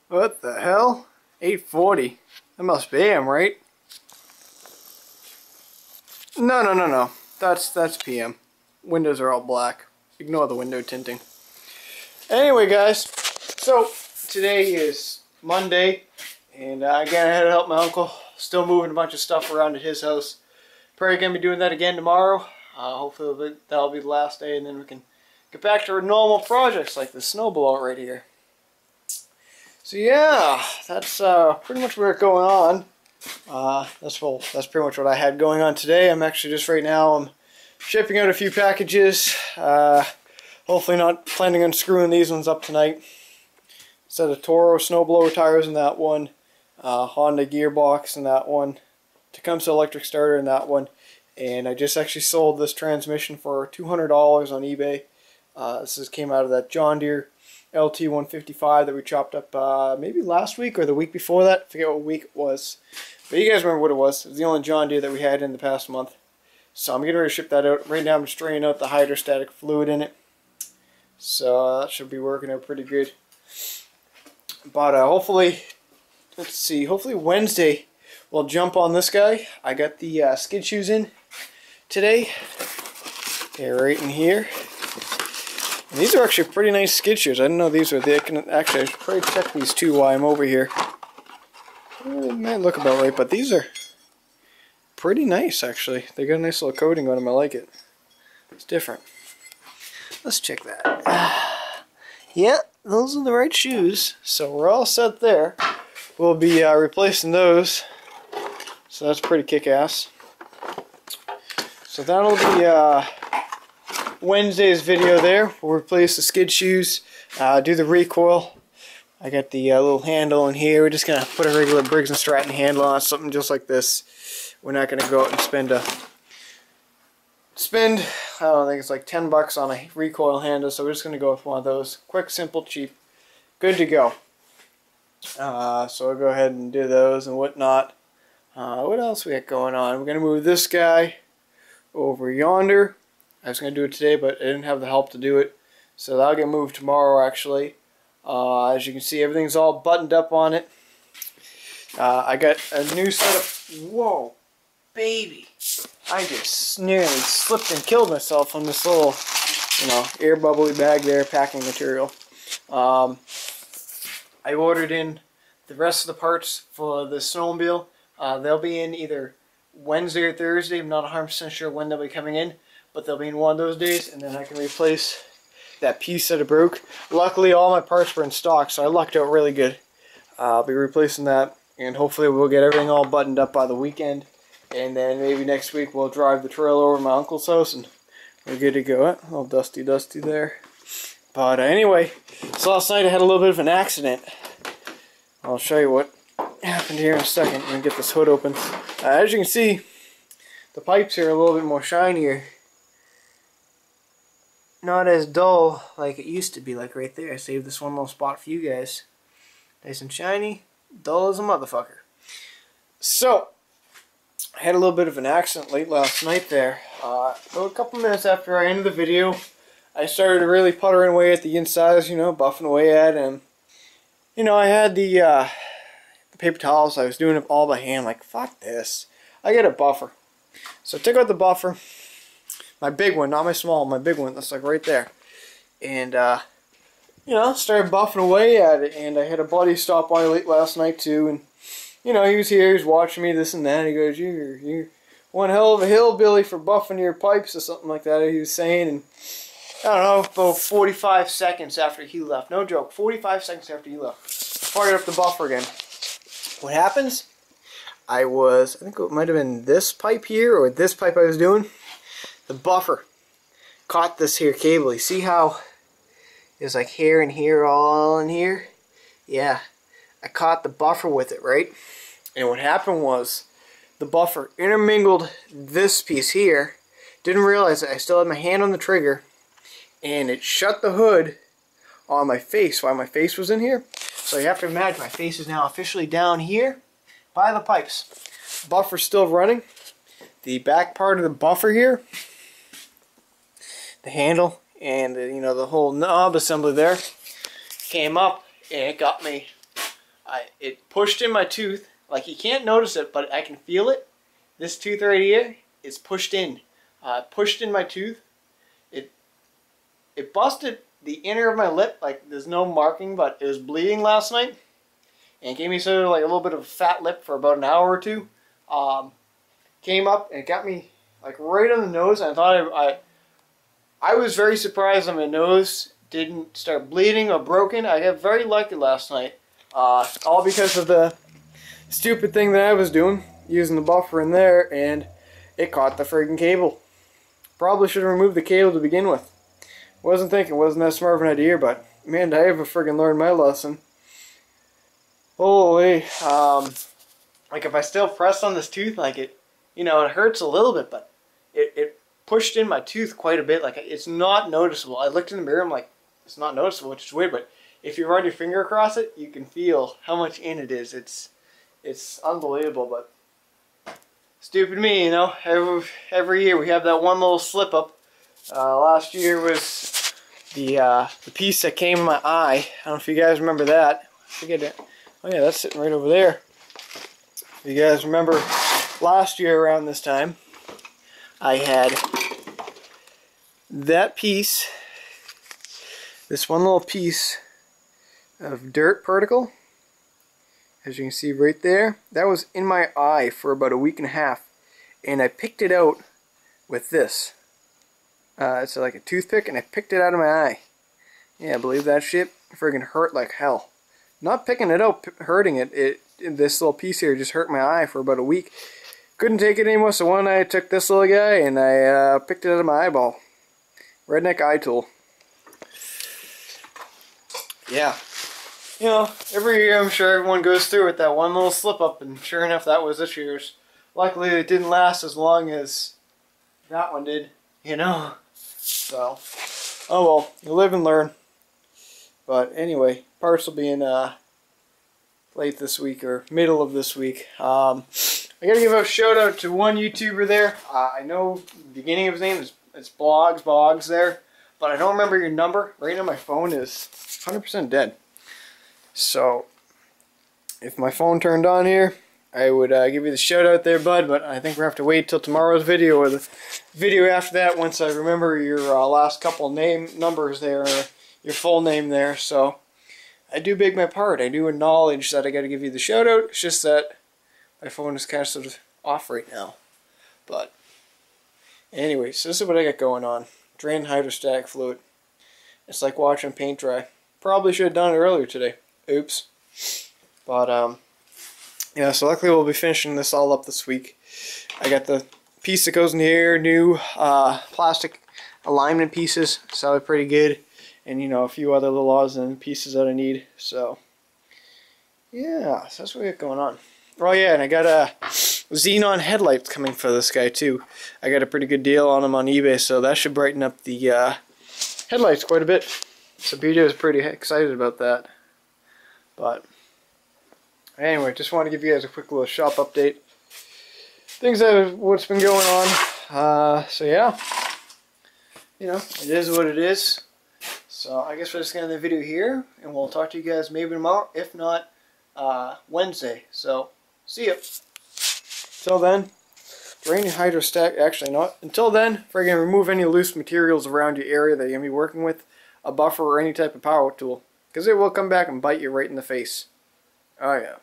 What the hell? 8:40. That must be AM, right? No. That's PM. Windows are all black. Ignore the window tinting. Anyway, guys, so today is Monday, and again I had to help my uncle. Still moving a bunch of stuff around at his house. Probably gonna be doing that again tomorrow. Hopefully that'll be the last day, and then we can get back to our normal projects like the snow blowout right here. So yeah, that's pretty much what's going on. That's pretty much what I had going on today. I'm actually just right now I'm shipping out a few packages. Hopefully not planning on screwing these ones up tonight. Set of Toro snowblower tires in that one, Honda gearbox in that one, Tecumseh electric starter in that one, and I just actually sold this transmission for $200 on eBay. This came out of that John Deere LT155 that we chopped up maybe last week or the week before that. I forget what week it was. But you guys remember what it was. It was the only John Deere that we had in the past month. So I'm getting ready to ship that out. Right now I'm just draining out the hydrostatic fluid in it. So that should be working out pretty good. But hopefully, let's see, hopefully Wednesday we'll jump on this guy. I got the skid shoes in today. They're right in here. And these are actually pretty nice skid shoes. I didn't know these were. Actually, I should probably check these too while I'm over here. They might look about right, but these are pretty nice actually. They got a nice little coating on them. I like it. It's different. Let's check that. Yeah, those are the right shoes. So we're all set there. We'll be replacing those. So that's pretty kick-ass. So that'll be Wednesday's video there. We'll replace the skid shoes, do the recoil. I got the little handle in here. We're just going to put a regular Briggs & Stratton handle on something just like this. We're not going to go out and spend I don't think it's like $10 on a recoil handle, so we're just going to go with one of those. Quick, simple, cheap. Good to go. So we'll go ahead and do those and whatnot. What else we got going on? We're going to move this guy over yonder. I was going to do it today, but I didn't have the help to do it. So that'll get moved tomorrow, actually. As you can see, everything's all buttoned up on it. I got a new set of... Whoa, baby. I just nearly slipped and killed myself on this little, air bubbly bag there, packing material. I ordered in the rest of the parts for the snowmobile. They'll be in either Wednesday or Thursday. I'm not 100% sure when they'll be coming in, but they'll be in one of those days, and then I can replace that piece that it broke. Luckily, all my parts were in stock, so I lucked out really good. I'll be replacing that, and hopefully we'll get everything all buttoned up by the weekend. And then maybe next week we'll drive the trailer over to my uncle's house and we're good to go. A little dusty there. But anyway, so last night I had a little bit of an accident. I'll show you what happened here in a second. I'm going to get this hood open. As you can see, the pipes here are a little bit more shinier. Not as dull like it used to be, like right there. I saved this one little spot for you guys. Nice and shiny, dull as a motherfucker. So, I had a little bit of an accident late last night there. A couple minutes after I ended the video, I started really puttering away at the insides, buffing away at, and I had the paper towels. I was doing it all by hand, like fuck this. I get a buffer. So I took out the buffer, my big one, not my small, my big one. That's like right there, and started buffing away at it. And I had a buddy stop by late last night too, and he was here, he was watching me, this and that. He goes, you're one hell of a hillbilly for buffing your pipes or something like that, he was saying. And I don't know, about 45 seconds after he left, no joke, 45 seconds after he left, fired up the buffer again. What happens? I think it might have been this pipe here, or this pipe I was doing. The buffer caught this here cable. You see how there's like hair in here, all in here? Yeah. I caught the buffer with it, right? And what happened was the buffer intermingled this piece here. Didn't realize it. I still had my hand on the trigger, and it shut the hood on my face while my face was in here. So you have to imagine my face is now officially down here by the pipes. Buffer's still running. The back part of the buffer here, the handle and the whole knob assembly there, came up, and it got me it pushed in my tooth. Like, you can't notice it, but I can feel it. This tooth right here is pushed in. Pushed in my tooth. It busted the inner of my lip. Like, there's no marking, but it was bleeding last night. And it gave me sort of like a little bit of a fat lip for about an hour or two. Came up and it got me like right on the nose. And I thought I was very surprised that my nose didn't start bleeding or broken. I got very lucky last night. All because of the stupid thing that I was doing, using the buffer in there, and it caught the friggin' cable. Probably should have removed the cable to begin with. Wasn't thinking, wasn't that smart of an idea, but man, I have friggin' learned my lesson. Holy, like if I still press on this tooth, like it, you know, it hurts a little bit, but it pushed in my tooth quite a bit. Like, it's not noticeable. I looked in the mirror, I'm like, it's not noticeable, which is weird, but if you run your finger across it, you can feel how much in it is. It's unbelievable, but stupid me, you know. Every year we have that one little slip up. Last year was the piece that came in my eye. I don't know if you guys remember that. I forget it. Oh yeah, that's sitting right over there. If you guys remember last year around this time, I had that piece, this one little piece of dirt particle, as you can see right there, that was in my eye for about a week and a half, and I picked it out with this. It's like a toothpick, and I picked it out of my eye. Yeah, believe that shit? It friggin' hurt like hell. Not picking it out, hurting it. This little piece here just hurt my eye for about a week. Couldn't take it anymore, so one night I took this little guy and I picked it out of my eyeball. Redneck eye tool. Yeah. You know, every year I'm sure everyone goes through it, that one little slip up, and sure enough that was this year's. Luckily it didn't last as long as that one did, you know. So, oh well, you live and learn. But anyway, parts will be in late this week or middle of this week. I gotta give a shout out to one YouTuber there. I know the beginning of his name is Boggs there, but I don't remember your number. Right now my phone is 100% dead. So if my phone turned on here, I would give you the shout out there, bud, but I think we're going to have to wait till tomorrow's video or the video after that once I remember your last couple numbers there, or your full name there. So I do beg my part. I do acknowledge that I got to give you the shout out. It's just that my phone is kind of sort of off right now. But anyways, so this is what I got going on. Drain hydrostatic fluid. It's like watching paint dry. Probably should have done it earlier today. Oops. But yeah, so luckily we'll be finishing this all up this week. I got the piece that goes in here, new plastic alignment pieces, sounded pretty good, and you know, a few other little odds and pieces that I need. So yeah, so that's what we got going on. Oh yeah, and I got xenon headlights coming for this guy too. I got a pretty good deal on them on eBay, so that should brighten up the headlights quite a bit. So BJ was pretty excited about that. But anyway, just want to give you guys a quick little shop update. Things that what's been going on. So yeah, you know, it is what it is. So I guess we're just gonna end the video here, and we'll talk to you guys maybe tomorrow, if not Wednesday. So see ya. Till then, drain your hydrostatic. Actually, not until then. Friggin' remove any loose materials around your area that you're gonna be working with, a buffer or any type of power tool, because it will come back and bite you right in the face. Oh yeah.